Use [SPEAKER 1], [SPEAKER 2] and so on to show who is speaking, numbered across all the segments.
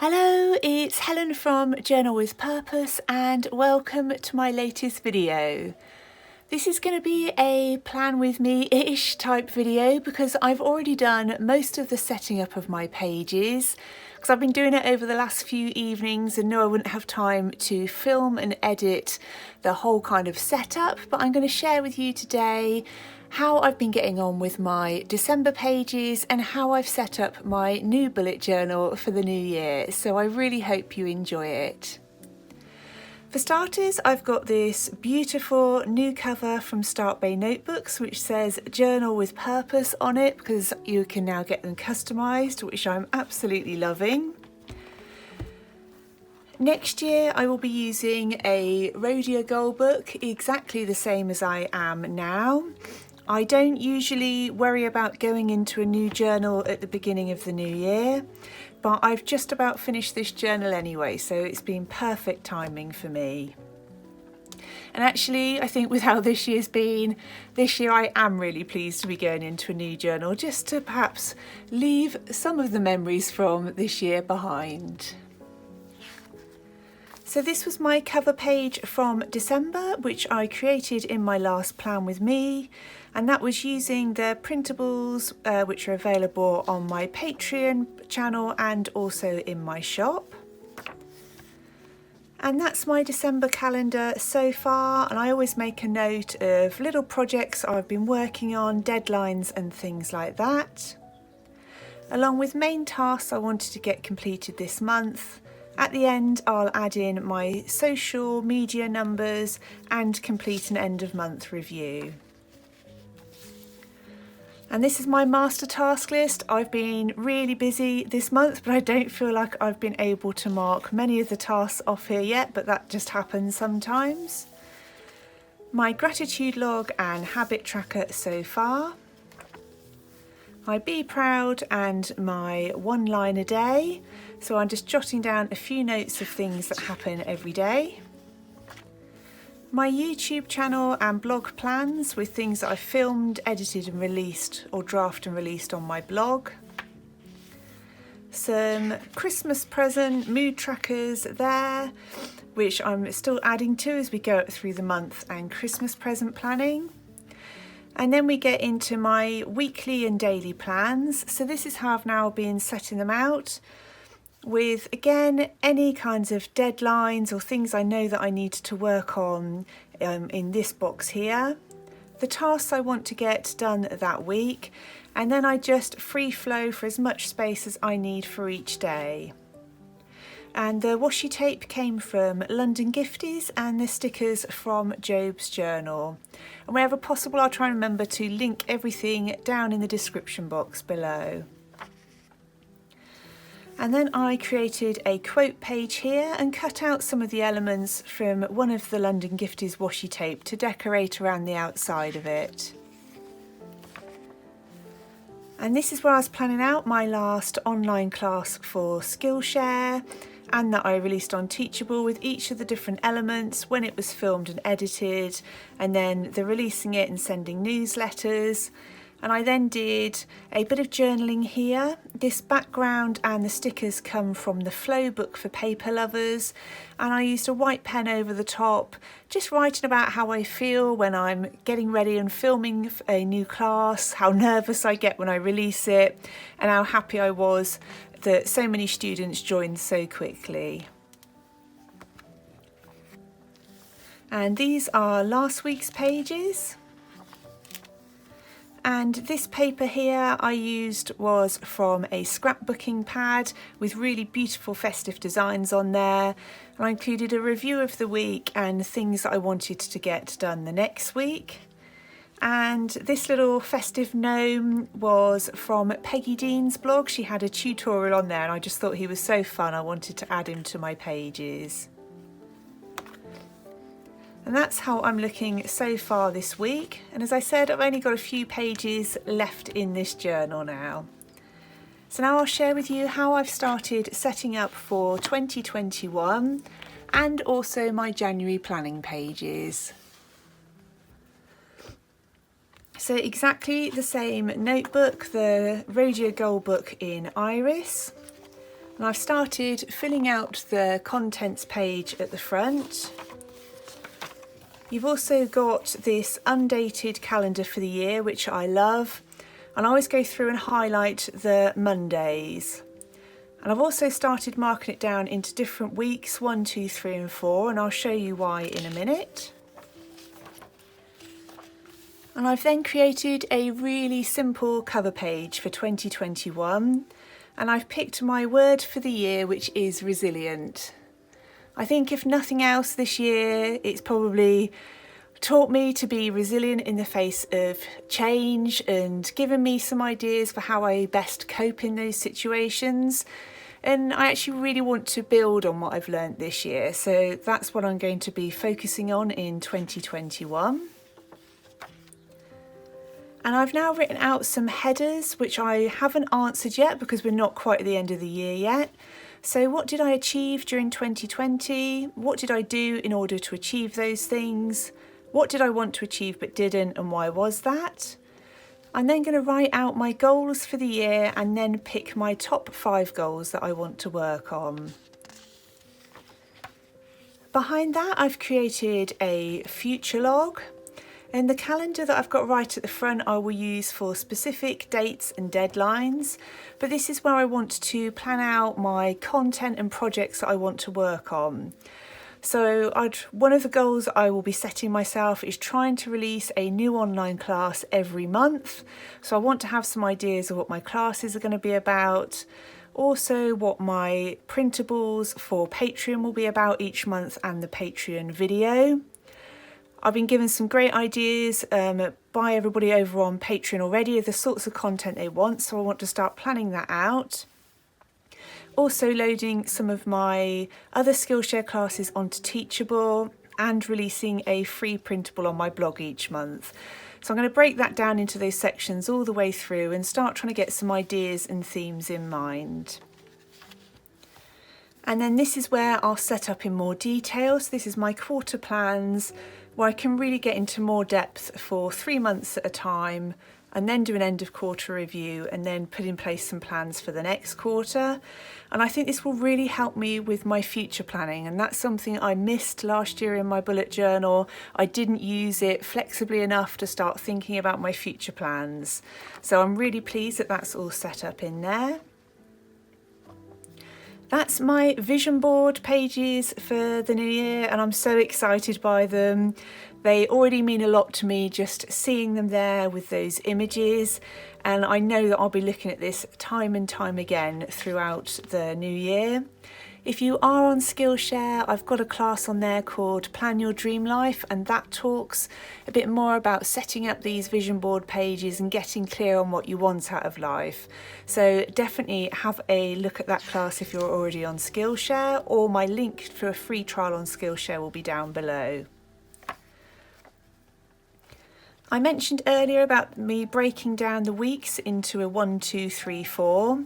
[SPEAKER 1] Hello, it's Helen from Journal with Purpose and welcome to my latest video. This is going to be a plan with me-ish type video because I've already done most of the setting up of my pages because I've been doing it over the last few evenings and knew I wouldn't have time to film and edit the whole kind of setup, but I'm going to share with you today how I've been getting on with my December pages and how I've set up my new bullet journal for the new year, so I really hope you enjoy it. For starters, I've got this beautiful new cover from Start Bay Notebooks which says Journal with Purpose on it because you can now get them customised, which I'm absolutely loving. Next year I will be using a rhodia gold book exactly the same as I am now. I don't usually worry about going into a new journal at the beginning of the new year, but I've just about finished this journal anyway, so it's been perfect timing for me. And actually, I think with how this year's been, this year I am really pleased to be going into a new journal, just to perhaps leave some of the memories from this year behind. So this was my cover page from December, which I created in my last plan with me, and that was using the printables which are available on my Patreon channel and also in my shop. And that's my December calendar so far, and I always make a note of little projects I've been working on, deadlines and things like that, along with main tasks I wanted to get completed this month. At the end, I'll add in my social media numbers and complete an end of month review. And this is my master task list. I've been really busy this month, but I don't feel like I've been able to mark many of the tasks off here yet, but that just happens sometimes. My gratitude log and habit tracker so far. My Be Proud and my one line a day. So I'm just jotting down a few notes of things that happen every day. My YouTube channel and blog plans with things that I've filmed, edited and released, or drafted and released on my blog. Some Christmas present mood trackers there, which I'm still adding to as we go through the month, and Christmas present planning. And then we get into my weekly and daily plans. So this is how I've now been setting them out, with again any kinds of deadlines or things I know that I need to work on in this box here, the tasks I want to get done that week, and then I just free flow for as much space as I need for each day. And the washi tape came from London Gifties and the stickers from Job's Journal. And wherever possible, I'll try and remember to link everything down in the description box below. And then I created a quote page here and cut out some of the elements from one of the London Gifties washi tape to decorate around the outside of it. And this is where I was planning out my last online class for Skillshare, and that I released on Teachable with each of the different elements, when it was filmed and edited, and then the releasing it and sending newsletters. And I then did a bit of journaling here. This background and the stickers come from the Flow book for paper lovers, and I used a white pen over the top, just writing about how I feel when I'm getting ready and filming a new class, how nervous I get when I release it, and how happy I was that so many students joined so quickly. And these are last week's pages. And this paper here I used was from a scrapbooking pad with really beautiful festive designs on there. And I included a review of the week and things that I wanted to get done the next week. And this little festive gnome was from Peggy Dean's blog. She had a tutorial on there and I just thought he was so fun, I wanted to add him to my pages. And that's how I'm looking so far this week. And as I said, I've only got a few pages left in this journal now. So now I'll share with you how I've started setting up for 2021 and also my January planning pages. So exactly the same notebook, the rhodia gold book in Iris. And I've started filling out the contents page at the front. You've also got this undated calendar for the year, which I love. And I always go through and highlight the Mondays. And I've also started marking it down into different weeks, 1, 2, 3 and 4, and I'll show you why in a minute. And I've then created a really simple cover page for 2021. And I've picked my word for the year, which is resilient. I think if nothing else this year, it's probably taught me to be resilient in the face of change and given me some ideas for how I best cope in those situations. And I actually really want to build on what I've learned this year. So that's what I'm going to be focusing on in 2021. And I've now written out some headers, which I haven't answered yet because we're not quite at the end of the year yet. So what did I achieve during 2020? What did I do in order to achieve those things? What did I want to achieve but didn't, and why was that? I'm then going to write out my goals for the year and then pick my top 5 goals that I want to work on. Behind that, I've created a future log. And the calendar that I've got right at the front I will use for specific dates and deadlines, but this is where I want to plan out my content and projects that I want to work on. So one of the goals I will be setting myself is trying to release a new online class every month. So I want to have some ideas of what my classes are going to be about, also what my printables for Patreon will be about each month and the Patreon video. I've been given some great ideas by everybody over on Patreon already of the sorts of content they want, so I want to start planning that out. Also loading some of my other Skillshare classes onto Teachable and releasing a free printable on my blog each month. So I'm going to break that down into those sections all the way through and start trying to get some ideas and themes in mind. And then this is where I'll set up in more detail. So this is my quarter plans, where I can really get into more depth for 3 months at a time and then do an end of quarter review and then put in place some plans for the next quarter. And I think this will really help me with my future planning, and that's something I missed last year in my bullet journal. I didn't use it flexibly enough to start thinking about my future plans. So I'm really pleased that that's all set up in there. That's my vision board pages for the new year, and I'm so excited by them. They already mean a lot to me just seeing them there with those images, and I know that I'll be looking at this time and time again throughout the new year. If you are on Skillshare, I've got a class on there called Plan Your Dream Life, and that talks a bit more about setting up these vision board pages and getting clear on what you want out of life. So definitely have a look at that class if you're already on Skillshare, or my link for a free trial on Skillshare will be down below. I mentioned earlier about me breaking down the weeks into a 1, 2, 3, 4.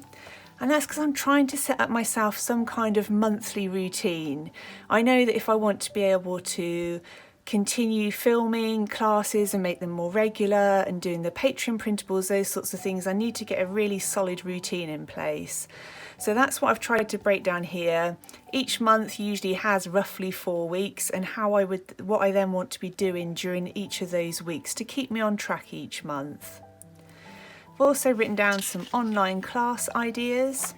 [SPEAKER 1] And that's because I'm trying to set up myself some kind of monthly routine. I know that if I want to be able to continue filming classes and make them more regular and doing the Patreon printables, those sorts of things, I need to get a really solid routine in place. So that's what I've tried to break down here. Each month usually has roughly 4 weeks, and what I then want to be doing during each of those weeks to keep me on track each month. I've also written down some online class ideas.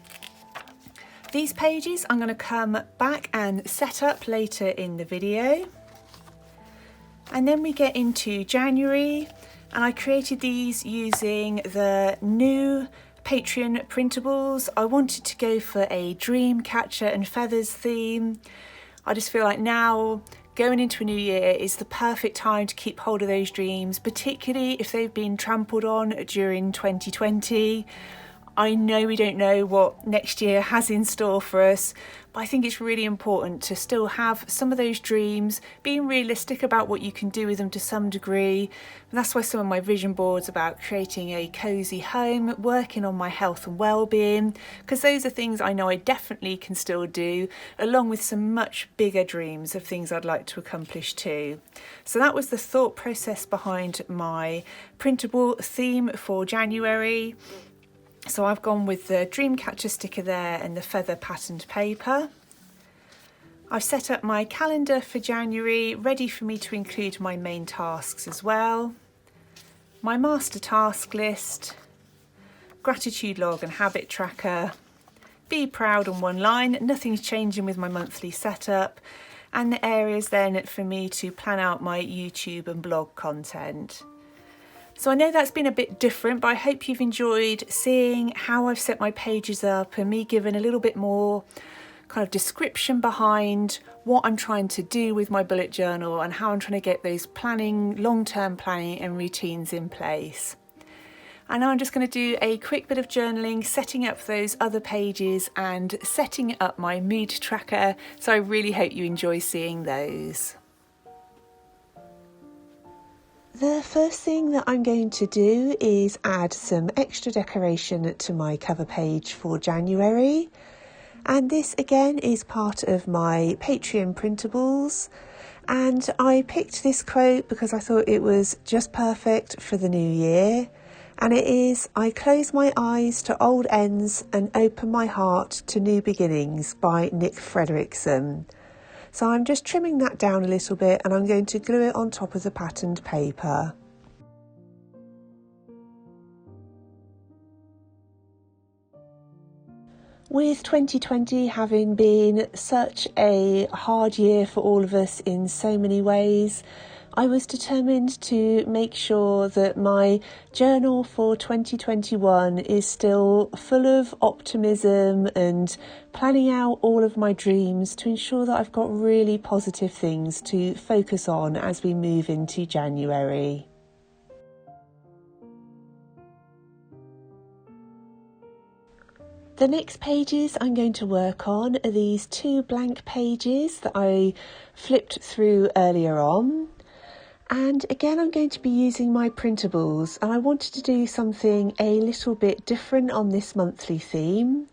[SPEAKER 1] These pages I'm going to come back and set up later in the video. And then we get into January, and I created these using the new Patreon printables. I wanted to go for a dream catcher and feathers theme. I just feel like now, going into a new year, is the perfect time to keep hold of those dreams, particularly if they've been trampled on during 2020. I know we don't know what next year has in store for us, but I think it's really important to still have some of those dreams, being realistic about what you can do with them to some degree. And that's why some of my vision boards about creating a cosy home, working on my health and well-being, because those are things I know I definitely can still do, along with some much bigger dreams of things I'd like to accomplish too. So that was the thought process behind my printable theme for January. So I've gone with the Dreamcatcher sticker there and the feather patterned paper. I've set up my calendar for January, ready for me to include my main tasks as well. My master task list, gratitude log and habit tracker, be proud on one line, nothing's changing with my monthly setup, and the areas then for me to plan out my YouTube and blog content. So I know that's been a bit different, but I hope you've enjoyed seeing how I've set my pages up and me giving a little bit more kind of description behind what I'm trying to do with my bullet journal and how I'm trying to get those planning, long-term planning and routines in place. And now I'm just going to do a quick bit of journaling, setting up those other pages and setting up my mood tracker. So I really hope you enjoy seeing those. The first thing that I'm going to do is add some extra decoration to my cover page for January. And this again is part of my Patreon printables. And I picked this quote because I thought it was just perfect for the new year. And it is, "I close my eyes to old ends and open my heart to new beginnings" by Nick Frederickson. So I'm just trimming that down a little bit and I'm going to glue it on top of the patterned paper. With 2020 having been such a hard year for all of us in so many ways, I was determined to make sure that my journal for 2021 is still full of optimism and planning out all of my dreams to ensure that I've got really positive things to focus on as we move into January. The next pages I'm going to work on are these 2 blank pages that I flipped through earlier on. And again, I'm going to be using my printables, and I wanted to do something a little bit different on this monthly theme.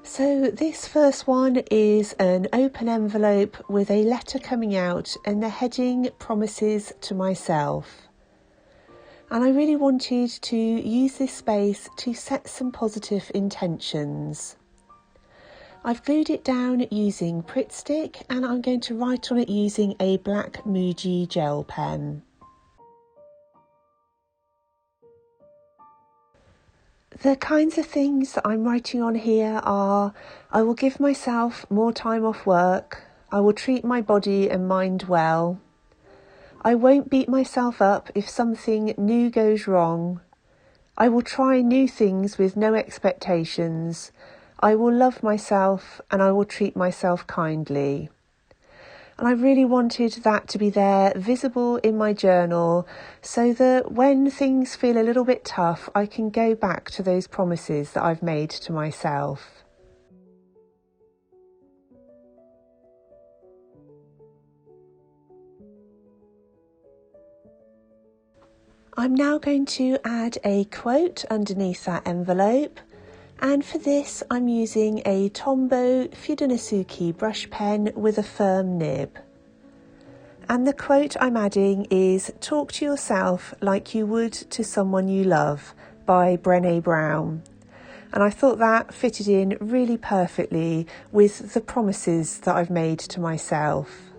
[SPEAKER 1] So this first one is an open envelope with a letter coming out and the heading "Promises to Myself." And I really wanted to use this space to set some positive intentions. I've glued it down using Pritt Stick and I'm going to write on it using a black Muji gel pen. The kinds of things that I'm writing on here are: I will give myself more time off work, I will treat my body and mind well, I won't beat myself up if something new goes wrong, I will try new things with no expectations, I will love myself and I will treat myself kindly. And I really wanted that to be there, visible in my journal, so that when things feel a little bit tough, I can go back to those promises that I've made to myself. I'm now going to add a quote underneath that envelope. And for this, I'm using a Tombow Fudenosuke brush pen with a firm nib. And the quote I'm adding is "Talk to yourself like you would to someone you love" by Brené Brown. And I thought that fitted in really perfectly with the promises that I've made to myself.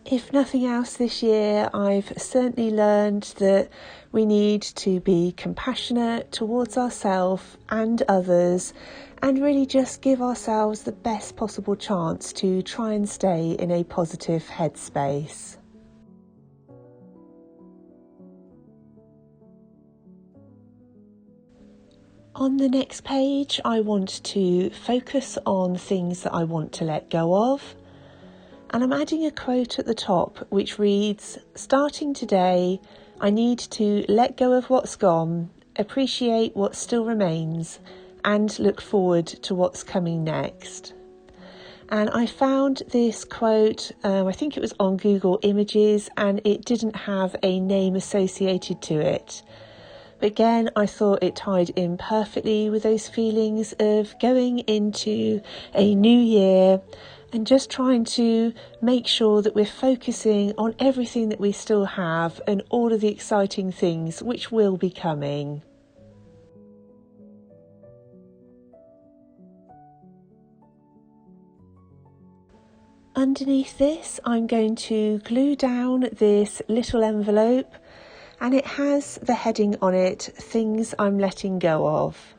[SPEAKER 1] If nothing else this year, I've certainly learned that we need to be compassionate towards ourselves and others and really just give ourselves the best possible chance to try and stay in a positive headspace. On the next page, I want to focus on things that I want to let go of. And I'm adding a quote at the top which reads, "Starting today, I need to let go of what's gone, appreciate what still remains, and look forward to what's coming next." And I found this quote, I think it was on Google Images, and it didn't have a name associated to it. But again, I thought it tied in perfectly with those feelings of going into a new year and just trying to make sure that we're focusing on everything that we still have and all of the exciting things which will be coming. Underneath this, I'm going to glue down this little envelope, and it has the heading on it, Things I'm Letting Go Of.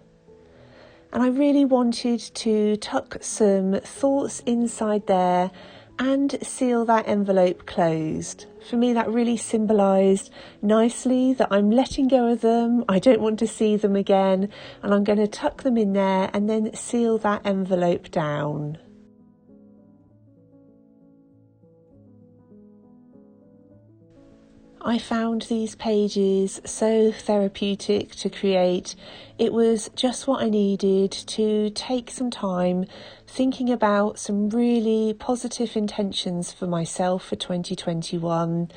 [SPEAKER 1] And I really wanted to tuck some thoughts inside there and seal that envelope closed. For me, that really symbolised nicely that I'm letting go of them, I don't want to see them again, and I'm going to tuck them in there and then seal that envelope down. I found these pages so therapeutic to create. It was just what I needed to take some time thinking about some really positive intentions for myself for 2021,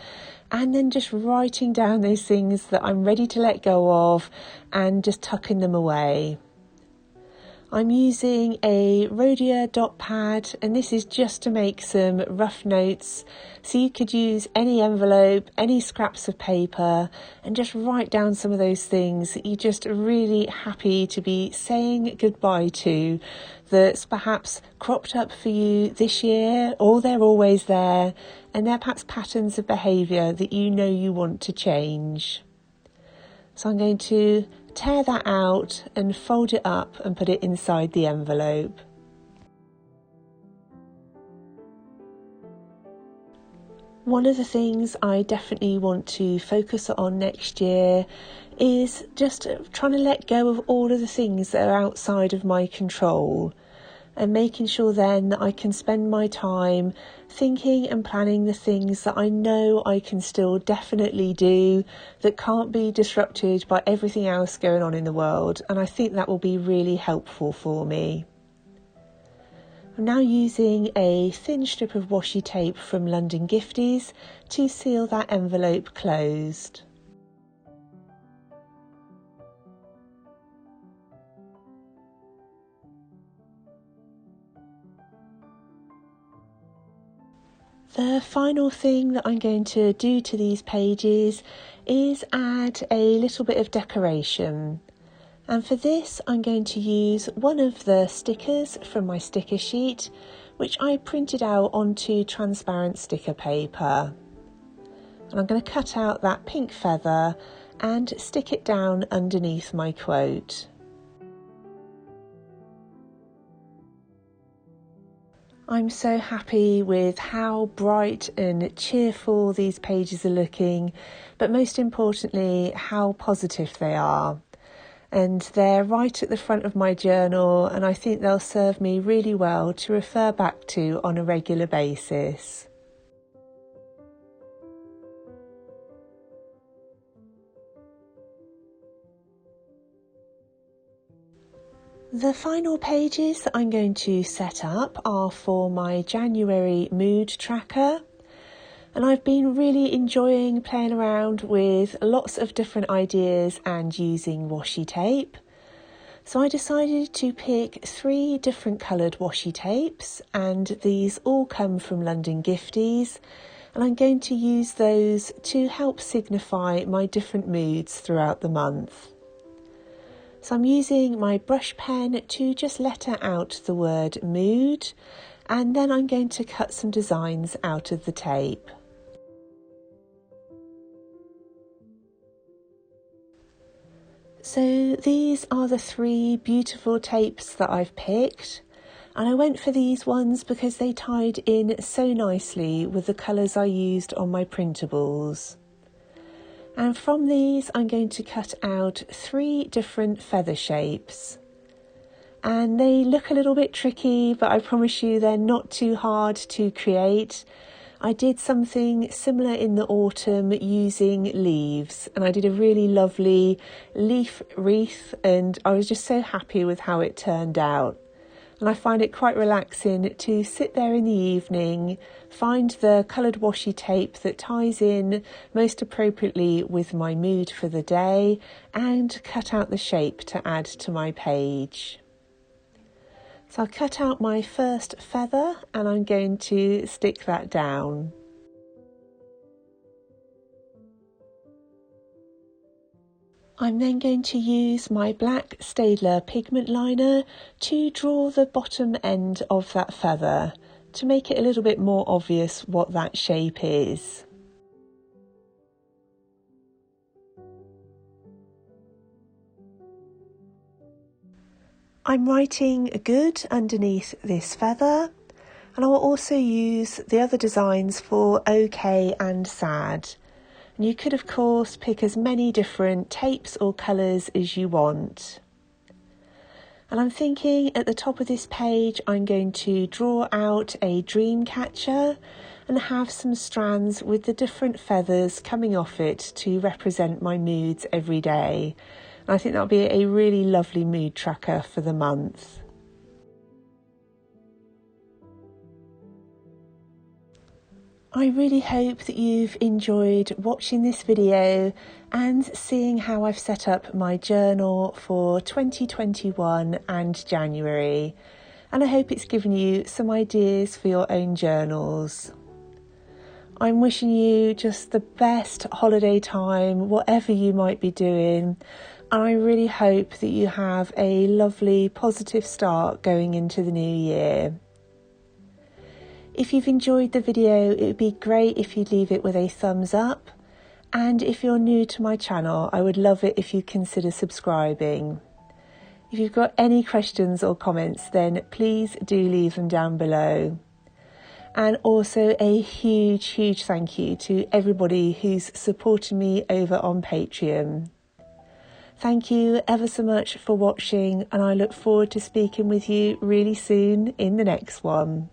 [SPEAKER 1] and then just writing down those things that I'm ready to let go of and just tucking them away. I'm using a rhodia dot pad, and this is just to make some rough notes, so you could use any envelope, any scraps of paper, and just write down some of those things that you're just really happy to be saying goodbye to, that's perhaps cropped up for you this year, or they're always there, and they're perhaps patterns of behaviour that you know you want to change. So I'm going to tear that out and fold it up and put it inside the envelope. One of the things I definitely want to focus on next year is just trying to let go of all of the things that are outside of my control, and making sure then that I can spend my time thinking and planning the things that I know I can still definitely do, that can't be disrupted by everything else going on in the world, and I think that will be really helpful for me. I'm now using a thin strip of washi tape from London Gifties to seal that envelope closed. The final thing that I'm going to do to these pages is add a little bit of decoration. And for this, I'm going to use one of the stickers from my sticker sheet, which I printed out onto transparent sticker paper. And I'm going to cut out that pink feather and stick it down underneath my quote. I'm so happy with how bright and cheerful these pages are looking, but most importantly, how positive they are. And they're right at the front of my journal, and I think they'll serve me really well to refer back to on a regular basis. The final pages that I'm going to set up are for my January mood tracker, and I've been really enjoying playing around with lots of different ideas and using washi tape. So I decided to pick 3 different coloured washi tapes, and these all come from London Gifties, and I'm going to use those to help signify my different moods throughout the month. So I'm using my brush pen to just letter out the word mood, and then I'm going to cut some designs out of the tape. So these are the 3 beautiful tapes that I've picked, and I went for these ones because they tied in so nicely with the colours I used on my printables. And from these I'm going to cut out 3 different feather shapes. And they look a little bit tricky, but I promise you they're not too hard to create. I did something similar in the autumn using leaves, and I did a really lovely leaf wreath, and I was just so happy with how it turned out. And I find it quite relaxing to sit there in the evening, find the coloured washi tape that ties in most appropriately with my mood for the day, and cut out the shape to add to my page. So I'll cut out my first feather and I'm going to stick that down. I'm then going to use my black Staedtler pigment liner to draw the bottom end of that feather to make it a little bit more obvious what that shape is. I'm writing good underneath this feather, and I will also use the other designs for OK and sad. And you could of course pick as many different tapes or colours as you want. And I'm thinking at the top of this page I'm going to draw out a dream catcher and have some strands with the different feathers coming off it to represent my moods every day. I think that'll be a really lovely mood tracker for the month. I really hope that you've enjoyed watching this video and seeing how I've set up my journal for 2021 and January. And I hope it's given you some ideas for your own journals. I'm wishing you just the best holiday time, whatever you might be doing. And I really hope that you have a lovely, positive start going into the new year. If you've enjoyed the video, it would be great if you'd leave it with a thumbs up. And if you're new to my channel, I would love it if you consider subscribing. If you've got any questions or comments, then please do leave them down below. And also a huge thank you to everybody who's supported me over on Patreon. Thank you ever so much for watching, and I look forward to speaking with you really soon in the next one.